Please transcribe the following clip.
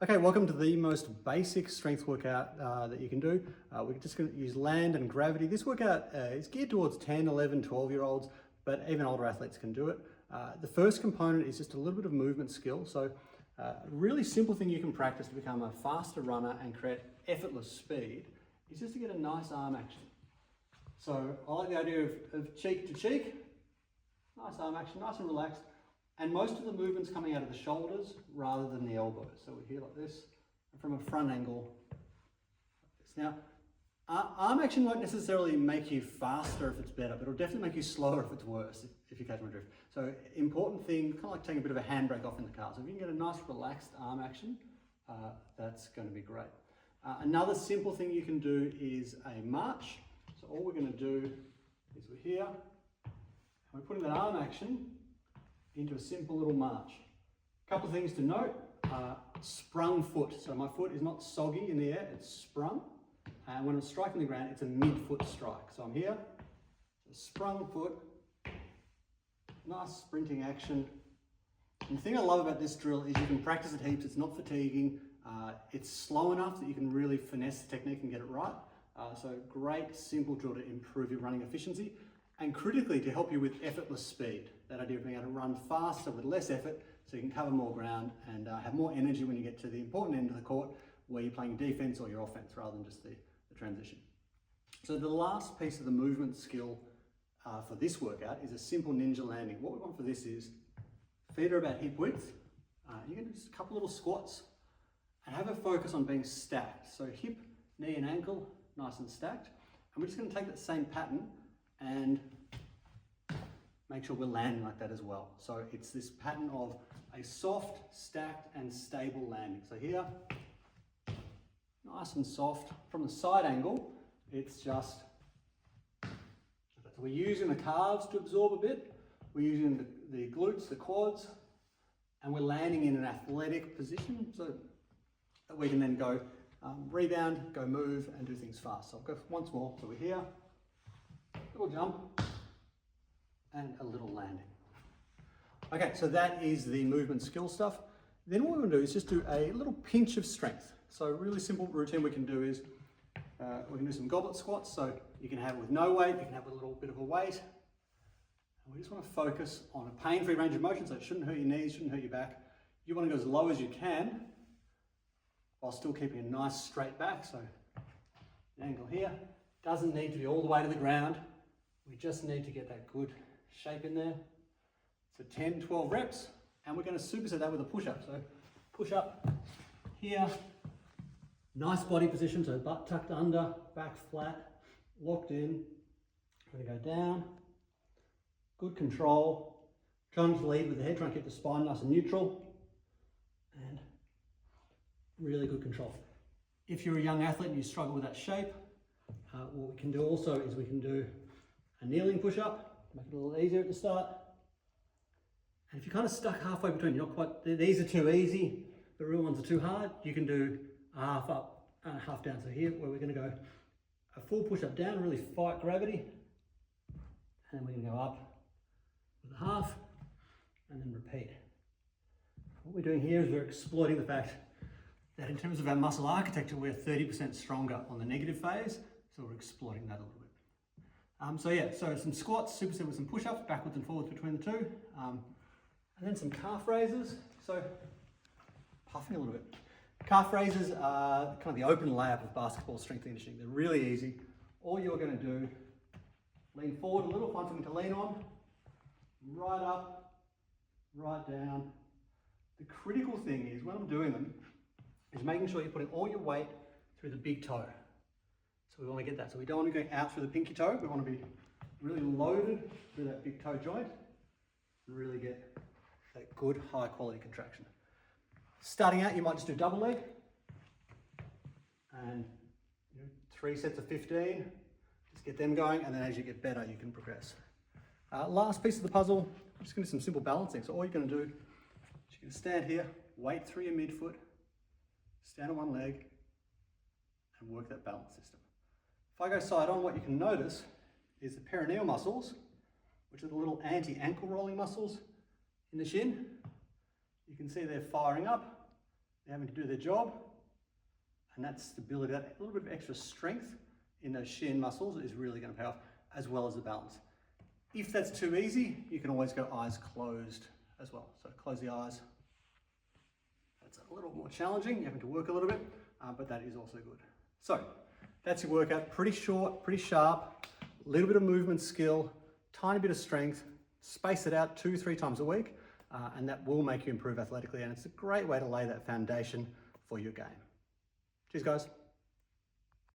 Okay, welcome to the most basic strength workout that you can do. We're just going to use land and gravity. This workout is geared towards 10, 11, 12-year-olds, but even older athletes can do it. The first component is just a little bit of movement skill. So a really simple thing you can practice to become a faster runner and create effortless speed is just to get a nice arm action. So I like the idea of cheek to cheek, nice arm action, nice and relaxed. And most of the movement's coming out of the shoulders rather than the elbows. So we're here like this, and from a front angle, like this. Now, arm action won't necessarily make you faster if it's better, but it'll definitely make you slower if it's worse, if you catch my drift. So important thing, kind of like taking a bit of a handbrake off in the car. So if you can get a nice relaxed arm action, that's going to be great. Another simple thing you can do is a march. So all we're going to do is we're here, and we're putting that arm action into a simple little march. A couple of things to note, sprung foot. So my foot is not soggy in the air, it's sprung. And when I'm striking the ground, it's a mid-foot strike. So I'm here, sprung foot, nice sprinting action. And the thing I love about this drill is you can practice it heaps, it's not fatiguing, it's slow enough that you can really finesse the technique and get it right. So great, simple drill to improve your running efficiency. And critically, to help you with effortless speed, that idea of being able to run faster with less effort so you can cover more ground and have more energy when you get to the important end of the court where you're playing defense or your offense rather than just the transition. So the last piece of the movement skill for this workout is a simple ninja landing. What we want for this is feet are about hip width. You can do just a couple little squats and have a focus on being stacked. So hip, knee and ankle, nice and stacked. And we're just going to take that same pattern and make sure we're landing like that as well. So it's this pattern of a soft, stacked and stable landing. So here, nice and soft. From the side angle, it's just, so we're using the calves to absorb a bit. We're using the glutes, the quads, and we're landing in an athletic position so that we can then go rebound, go move and do things fast. So I'll go once more. So we're here. Little jump and a little landing. Okay, so that is the movement skill stuff. Then what we're going to do is just do a little pinch of strength. So a really simple routine we can do is we can do some goblet squats. So you can have it with no weight, you can have it with a little bit of a weight. And we just want to focus on a pain-free range of motion, so it shouldn't hurt your knees, shouldn't hurt your back. You want to go as low as you can while still keeping a nice straight back. So the angle here doesn't need to be all the way to the ground. We just need to get that good shape in there. So 10, 12 reps, and we're going to superset that with a push-up. So push up here, nice body position, so butt tucked under, back flat, locked in. We're going to go down, good control. Trying to lead with the head, trying to keep the spine nice and neutral, and really good control. If you're a young athlete and you struggle with that shape, what we can do also is we can do a kneeling push-up, make it a little easier at the start. And if you're kind of stuck halfway between, you're not quite, these are too easy, the real ones are too hard, you can do a half up and a half down. So here, where we're going to go a full push-up down, really fight gravity, and then we're going to go up with a half, and then repeat. What we're doing here is we're exploiting the fact that in terms of our muscle architecture, we're 30% stronger on the negative phase, so we're exploiting that a little bit. So some squats, superset with some push-ups, backwards and forwards between the two, and then some calf raises. So puffing a little bit. Calf raises are kind of the open layup of basketball strength and conditioning. They're really easy. All you're going to do, lean forward a little, find something to lean on, right up, right down. The critical thing is, when I'm doing them, is making sure you're putting all your weight through the big toe. So we want to get that. So we don't want to go out through the pinky toe. We want to be really loaded through that big toe joint and really get that good high quality contraction. Starting out, you might just do double leg and 3 sets of 15. Just get them going, and then as you get better, you can progress. Last piece of the puzzle, I'm just going to do some simple balancing. So all you're going to do is you're going to stand here, weight through your midfoot, stand on one leg, and work that balance system. If I go side on, what you can notice is the perineal muscles, which are the little anti-ankle rolling muscles in the shin. You can see they're firing up they're having to do their job, and that stability, that little bit of extra strength in those shin muscles is really going to pay off, as well as the balance. If that's too easy, you can always go eyes closed as well. So close the eyes. That's a little more challenging. You're having to work a little bit, but that is also good. So that's your workout. Pretty short, pretty sharp, a little bit of movement skill, tiny bit of strength. Space it out 2-3 times a week, and that will make you improve athletically. And it's a great way to lay that foundation for your game. Cheers, guys.